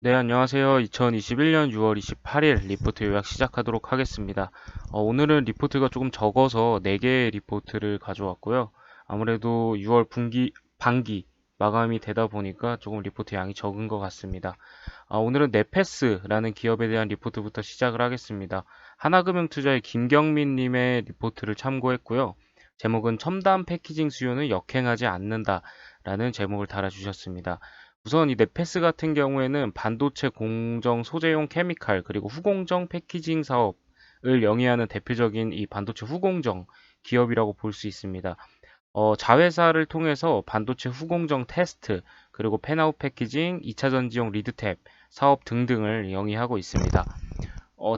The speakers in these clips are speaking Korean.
네, 안녕하세요. 2021년 6월 28일 리포트 요약 시작하도록 하겠습니다. 오늘은 리포트가 조금 적어서 4개의 리포트를 가져왔고요. 아무래도 6월 반기 마감이 되다 보니까 조금 리포트 양이 적은 것 같습니다. 오늘은 네페스라는 기업에 대한 리포트부터 시작을 하겠습니다. 하나금융투자의 김경민 님의 리포트를 참고했고요. 제목은 첨단 패키징 수요는 역행하지 않는다라는 제목을 달아주셨습니다. 우선 이 넷패스 같은 경우에는 반도체 공정 소재용 케미칼 그리고 후공정 패키징 사업을 영위하는 대표적인 이 반도체 후공정 기업이라고 볼 수 있습니다. 자회사를 통해서 반도체 후공정 테스트 그리고 펜아웃 패키징, 2차 전지용 리드탭 사업 등등을 영위하고 있습니다.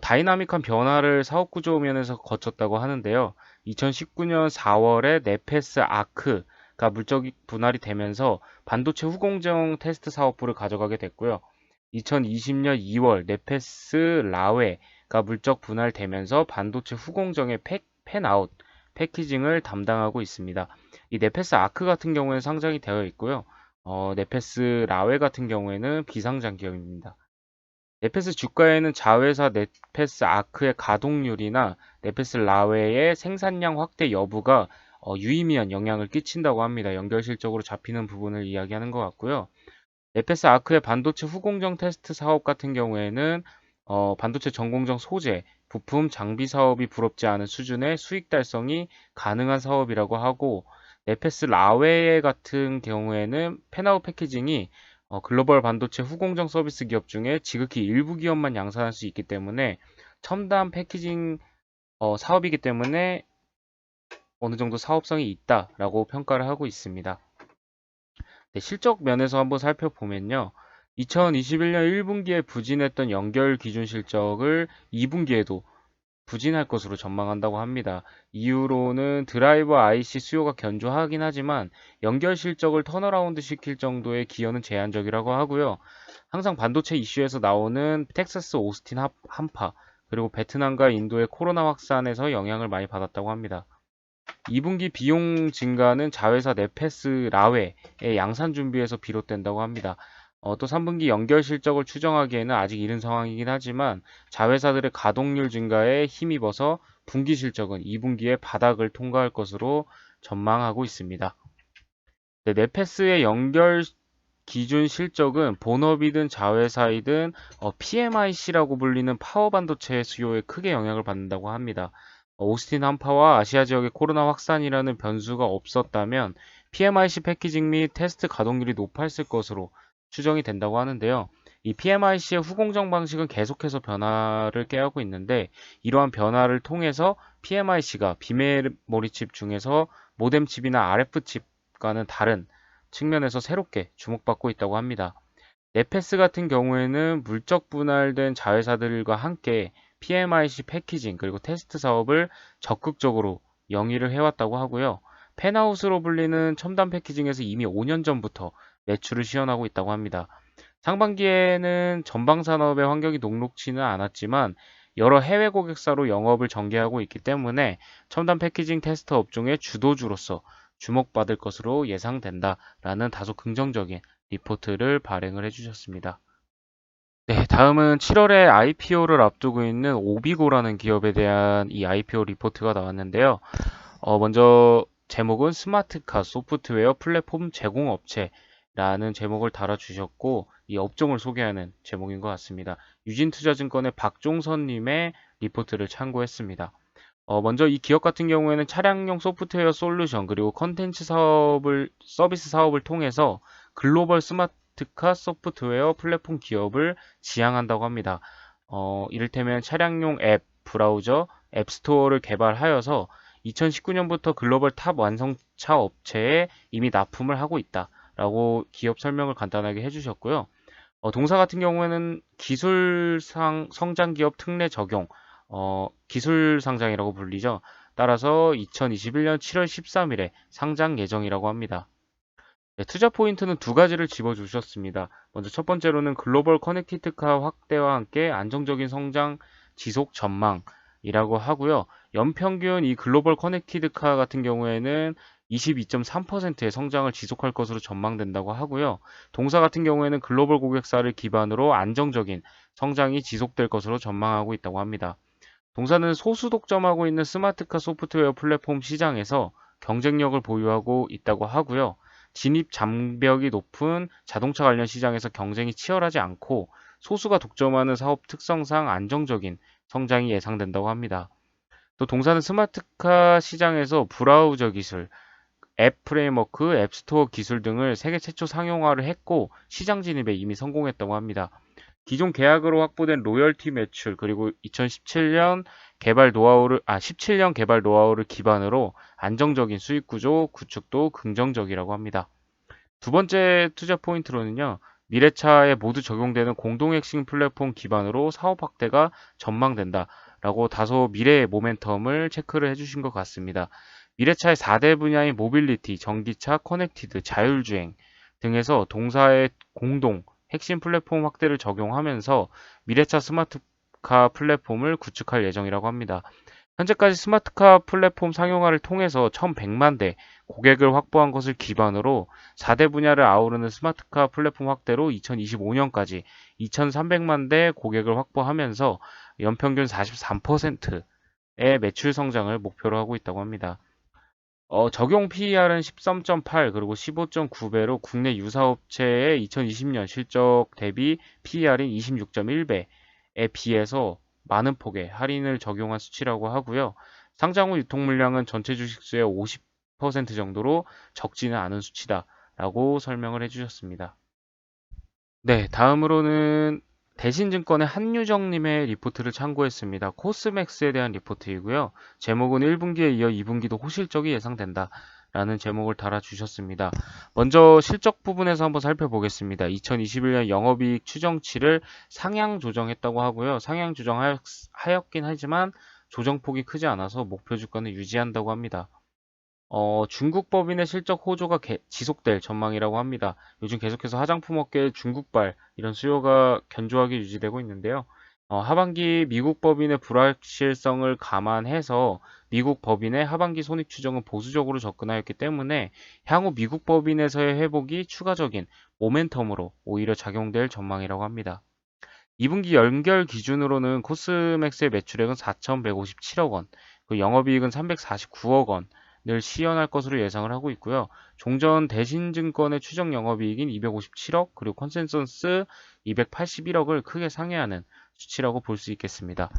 다이나믹한 변화를 사업 구조 면에서 거쳤다고 하는데요. 2019년 4월에 네페스 아크가 물적 분할이 되면서 반도체 후공정 테스트 사업부를 가져가게 됐고요. 2020년 2월 네페스 라웨가 물적 분할되면서 반도체 후공정의 펜아웃 패키징을 담당하고 있습니다. 이 네페스 아크 같은 경우에는 상장이 되어 있고요. 네페스 라웨 같은 경우에는 비상장 기업입니다. 넷패스 주가에는 자회사 넷패스 아크의 가동률이나 넷패스 라웨의 생산량 확대 여부가 유의미한 영향을 끼친다고 합니다. 연결 실적으로 잡히는 부분을 이야기하는 것 같고요. 넷패스 아크의 반도체 후공정 테스트 사업 같은 경우에는 반도체 전공정 소재, 부품, 장비 사업이 부럽지 않은 수준의 수익 달성이 가능한 사업이라고 하고, 넷패스 라웨 같은 경우에는 펜아웃 패키징이 글로벌 반도체 후공정 서비스 기업 중에 지극히 일부 기업만 양산할 수 있기 때문에 첨단 패키징 사업이기 때문에 어느 정도 사업성이 있다라고 평가를 하고 있습니다. 네, 실적 면에서 한번 살펴보면요. 2021년 1분기에 부진했던 연결 기준 실적을 2분기에도 부진할 것으로 전망한다고 합니다. 이유로는 드라이버 IC 수요가 견조하긴 하지만 연결 실적을 턴어라운드 시킬 정도의 기여는 제한적이라고 하고요. 항상 반도체 이슈에서 나오는 텍사스 오스틴 한파 그리고 베트남과 인도의 코로나 확산에서 영향을 많이 받았다고 합니다. 2분기 비용 증가는 자회사 네페스 라웨의 양산 준비에서 비롯된다고 합니다. 또 3분기 연결 실적을 추정하기에는 아직 이른 상황이긴 하지만 자회사들의 가동률 증가에 힘입어서 분기 실적은 2분기에 바닥을 통과할 것으로 전망하고 있습니다. 네, 네페스의 연결 기준 실적은 본업이든 자회사이든 PMIC라고 불리는 파워 반도체 수요에 크게 영향을 받는다고 합니다. 오스틴 한파와 아시아 지역의 코로나 확산이라는 변수가 없었다면 PMIC 패키징 및 테스트 가동률이 높았을 것으로 추정이 된다고 하는데요. 이 PMIC의 후공정 방식은 계속해서 변화를 꾀하고 있는데 이러한 변화를 통해서 PMIC가 비메모리 칩 중에서 모뎀 칩이나 RF 칩과는 다른 측면에서 새롭게 주목받고 있다고 합니다. 네페스 같은 경우에는 물적 분할된 자회사들과 함께 PMIC 패키징 그리고 테스트 사업을 적극적으로 영위를 해왔다고 하고요. 펜하우스로 불리는 첨단 패키징에서 이미 5년 전부터 매출을 시현하고 있다고 합니다. 상반기에는 전방 산업의 환경이 녹록지는 않았지만 여러 해외 고객사로 영업을 전개하고 있기 때문에 첨단 패키징 테스트 업종의 주도주로서 주목받을 것으로 예상된다라는 다소 긍정적인 리포트를 발행을 해주셨습니다. 네, 다음은 7월에 IPO를 앞두고 있는 오비고라는 기업에 대한 이 IPO 리포트가 나왔는데요. 먼저 제목은 스마트카 소프트웨어 플랫폼 제공업체라는 제목을 달아주셨고, 이 업종을 소개하는 제목인 것 같습니다. 유진투자증권의 박종선님의 리포트를 참고했습니다. 먼저 이 기업 같은 경우에는 차량용 소프트웨어 솔루션 그리고 서비스 사업을 통해서 글로벌 스마트카 소프트웨어 플랫폼 기업을 지향한다고 합니다. 이를테면 차량용 앱, 브라우저, 앱스토어를 개발하여서 2019년부터 글로벌 탑 완성차 업체에 이미 납품을 하고 있다라고 기업 설명을 간단하게 해주셨고요. 동사 같은 경우에는 기술상 성장 기업 특례 적용, 기술 상장이라고 불리죠. 따라서 2021년 7월 13일에 상장 예정이라고 합니다. 네, 투자 포인트는 두 가지를 집어주셨습니다. 먼저 첫 번째로는 글로벌 커넥티드카 확대와 함께 안정적인 성장 지속 전망이라고 하고요. 연평균 이 글로벌 커넥티드카 같은 경우에는 22.3%의 성장을 지속할 것으로 전망된다고 하고요. 동사 같은 경우에는 글로벌 고객사를 기반으로 안정적인 성장이 지속될 것으로 전망하고 있다고 합니다. 동사는 소수 독점하고 있는 스마트카 소프트웨어 플랫폼 시장에서 경쟁력을 보유하고 있다고 하고요. 진입 장벽이 높은 자동차 관련 시장에서 경쟁이 치열하지 않고 소수가 독점하는 사업 특성상 안정적인 성장이 예상된다고 합니다. 또 동사는 스마트카 시장에서 브라우저 기술, 앱 프레임워크, 앱스토어 기술 등을 세계 최초 상용화를 했고 시장 진입에 이미 성공했다고 합니다. 기존 계약으로 확보된 로열티 매출 그리고 2017년 17년 개발 노하우를 기반으로 안정적인 수익 구조 구축도 긍정적이라고 합니다. 두 번째 투자 포인트로는요. 미래차에 모두 적용되는 공동 핵심 플랫폼 기반으로 사업 확대가 전망된다라고 다소 미래의 모멘텀을 체크를 해주신 것 같습니다. 미래차의 4대 분야인 모빌리티, 전기차, 커넥티드, 자율주행 등에서 동사의 공동 핵심 플랫폼 확대를 적용하면서 미래차 스마트카 플랫폼을 구축할 예정이라고 합니다. 현재까지 스마트카 플랫폼 상용화를 통해서 1100만 대 고객을 확보한 것을 기반으로 4대 분야를 아우르는 스마트카 플랫폼 확대로 2025년까지 2300만 대 고객을 확보하면서 연평균 43%의 매출 성장을 목표로 하고 있다고 합니다. 적용 PER은 13.8 그리고 15.9배로 국내 유사업체의 2020년 실적 대비 PER인 26.1배에 비해서 많은 폭의 할인을 적용한 수치라고 하고요. 상장 후 유통 물량은 전체 주식수의 50% 정도로 적지는 않은 수치다라고 설명을 해주셨습니다. 네, 다음으로는 대신증권의 한유정님의 리포트를 참고했습니다. 코스맥스에 대한 리포트이고요. 제목은 1분기에 이어 2분기도 호실적이 예상된다. 라는 제목을 달아주셨습니다. 먼저 실적 부분에서 한번 살펴보겠습니다. 2021년 영업이익 추정치를 상향 조정했다고 하고요. 상향 조정하였긴 하지만 조정폭이 크지 않아서 목표 주가는 유지한다고 합니다. 중국 법인의 실적 호조가 지속될 전망이라고 합니다. 요즘 계속해서 화장품 업계에 중국발 이런 수요가 견조하게 유지되고 있는데요. 하반기 미국 법인의 불확실성을 감안해서 미국 법인의 하반기 손익 추정은 보수적으로 접근하였기 때문에 향후 미국 법인에서의 회복이 추가적인 모멘텀으로 오히려 작용될 전망이라고 합니다. 2분기 연결 기준으로는 코스맥스의 매출액은 4,157억 원, 그 영업이익은 349억 원을 시현할 것으로 예상을 하고 있고요. 종전 대신증권의 추정 영업이익인 257억, 그리고 컨센서스 281억을 크게 상회하는 수치라고 볼 수 있겠습니다.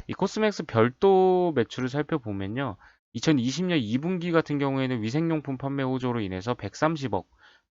이 코스맥스 별도 매출을 살펴보면요. 2020년 2분기 같은 경우에는 위생용품 판매 호조로 인해서 130억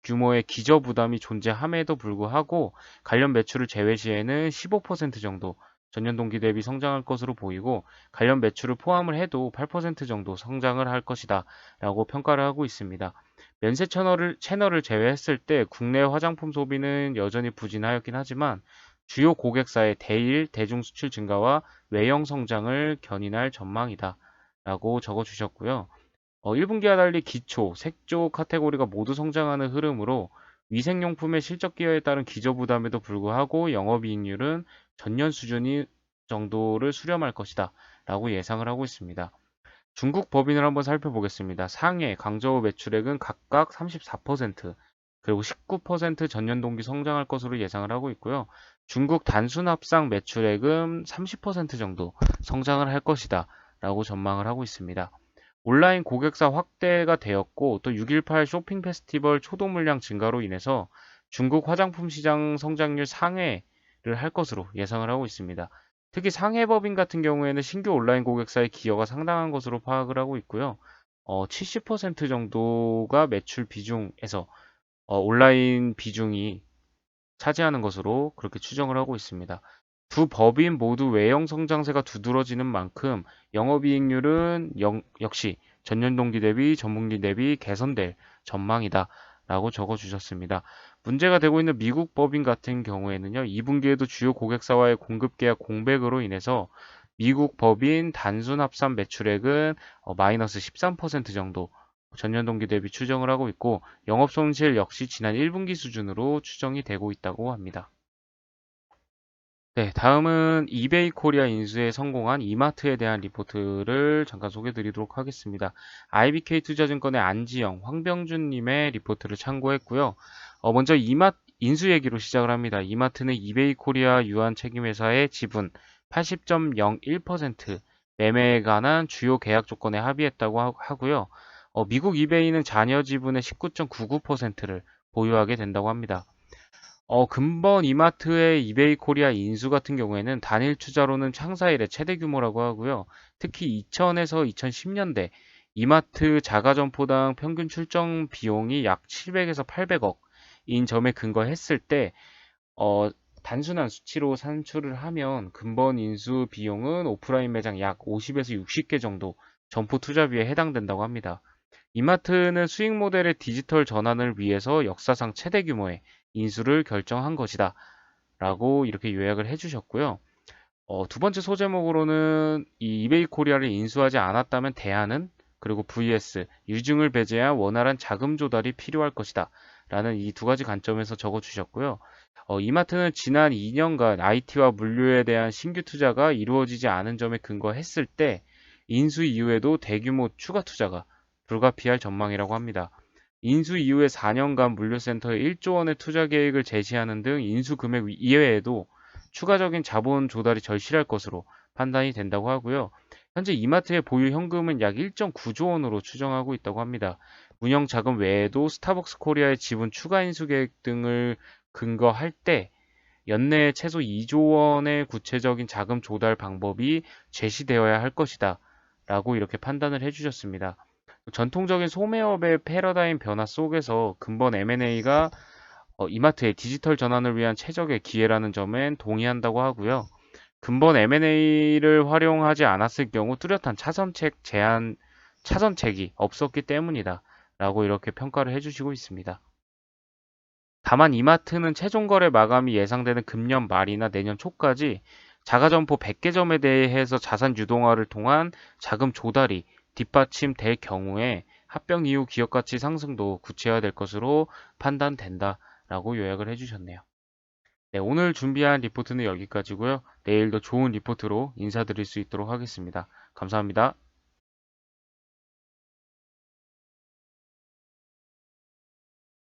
규모의 기저부담이 존재함에도 불구하고 관련 매출을 제외 시에는 15% 정도 전년 동기 대비 성장할 것으로 보이고 관련 매출을 포함을 해도 8% 정도 성장을 할 것이다 라고 평가를 하고 있습니다. 면세 채널을 제외했을 때 국내 화장품 소비는 여전히 부진하였긴 하지만 주요 고객사의 대일, 대중 수출 증가와 외형 성장을 견인할 전망이다 라고 적어주셨고요. 1분기와 달리 기초, 색조 카테고리가 모두 성장하는 흐름으로 위생용품의 실적 기여에 따른 기저부담에도 불구하고 영업이익률은 전년 수준이 정도를 수렴할 것이다 라고 예상을 하고 있습니다. 중국 법인을 한번 살펴보겠습니다. 상해, 광저우 매출액은 각각 34%, 그리고 19% 전년 동기 성장할 것으로 예상을 하고 있고요. 중국 단순 합상 매출액은 30% 정도 성장을 할 것이다 라고 전망을 하고 있습니다. 온라인 고객사 확대가 되었고 또 6.18 쇼핑 페스티벌 초도 물량 증가로 인해서 중국 화장품 시장 성장률 상회를 할 것으로 예상을 하고 있습니다. 특히 상해법인 같은 경우에는 신규 온라인 고객사의 기여가 상당한 것으로 파악을 하고 있고요. 70% 정도가 매출 비중에서 온라인 비중이 차지하는 것으로 그렇게 추정을 하고 있습니다. 두 법인 모두 외형 성장세가 두드러지는 만큼 영업이익률은 역시 전년 동기 대비 전분기 대비 개선될 전망이다 라고 적어주셨습니다. 문제가 되고 있는 미국 법인 같은 경우에는요. 2분기에도 주요 고객사와의 공급 계약 공백으로 인해서 미국 법인 단순 합산 매출액은 마이너스 13% 정도 전년 동기 대비 추정을 하고 있고 영업 손실 역시 지난 1분기 수준으로 추정이 되고 있다고 합니다. 네, 다음은 이베이 코리아 인수에 성공한 이마트에 대한 리포트를 잠깐 소개해 드리도록 하겠습니다. IBK 투자증권의 안지영, 황병준 님의 리포트를 참고했고요. 먼저 이마트 인수 얘기로 시작을 합니다. 이마트는 이베이 코리아 유한 책임회사의 지분 80.01% 매매에 관한 주요 계약 조건에 합의했다고 하고요. 미국 이베이는 잔여 지분의 19.99%를 보유하게 된다고 합니다. 근본 이마트의 이베이 코리아 인수 같은 경우에는 단일 투자로는 창사 이래 최대 규모라고 하고요. 특히 2000에서 2010년대 이마트 자가점포당 평균 출정 비용이 약 700에서 800억인 점에 근거했을 때, 어, 단순한 수치로 산출을 하면 근본 인수 비용은 오프라인 매장 약 50에서 60개 정도 점포 투자비에 해당된다고 합니다. 이마트는 수익 모델의 디지털 전환을 위해서 역사상 최대 규모의 인수를 결정한 것이다. 라고 이렇게 요약을 해주셨고요. 두 번째 소제목으로는 이 이베이 코리아를 인수하지 않았다면 대안은 그리고 vs 유증을 배제한 원활한 자금 조달이 필요할 것이다. 라는 이 두 가지 관점에서 적어주셨고요. 이마트는 지난 2년간 IT와 물류에 대한 신규 투자가 이루어지지 않은 점에 근거했을 때 인수 이후에도 대규모 추가 투자가 불가피할 전망이라고 합니다. 인수 이후에 4년간 물류센터에 1조 원의 투자 계획을 제시하는 등 인수 금액 이외에도 추가적인 자본 조달이 절실할 것으로 판단이 된다고 하고요. 현재 이마트의 보유 현금은 약 1.9조 원으로 추정하고 있다고 합니다. 운영 자금 외에도 스타벅스 코리아의 지분 추가 인수 계획 등을 근거할 때 연내에 최소 2조 원의 구체적인 자금 조달 방법이 제시되어야 할 것이다. 라고 이렇게 판단을 해주셨습니다. 전통적인 소매업의 패러다임 변화 속에서 근본 M&A가 이마트의 디지털 전환을 위한 최적의 기회라는 점엔 동의한다고 하고요. 근본 M&A를 활용하지 않았을 경우 뚜렷한 차선책이 없었기 때문이다. 라고 이렇게 평가를 해주시고 있습니다. 다만 이마트는 최종 거래 마감이 예상되는 금년 말이나 내년 초까지 자가점포 100개점에 대해서 자산 유동화를 통한 자금 조달이 뒷받침될 경우에 합병 이후 기업 가치 상승도 구체화될 것으로 판단된다라고 요약을 해주셨네요. 네, 오늘 준비한 리포트는 여기까지고요. 내일 더 좋은 리포트로 인사드릴 수 있도록 하겠습니다. 감사합니다.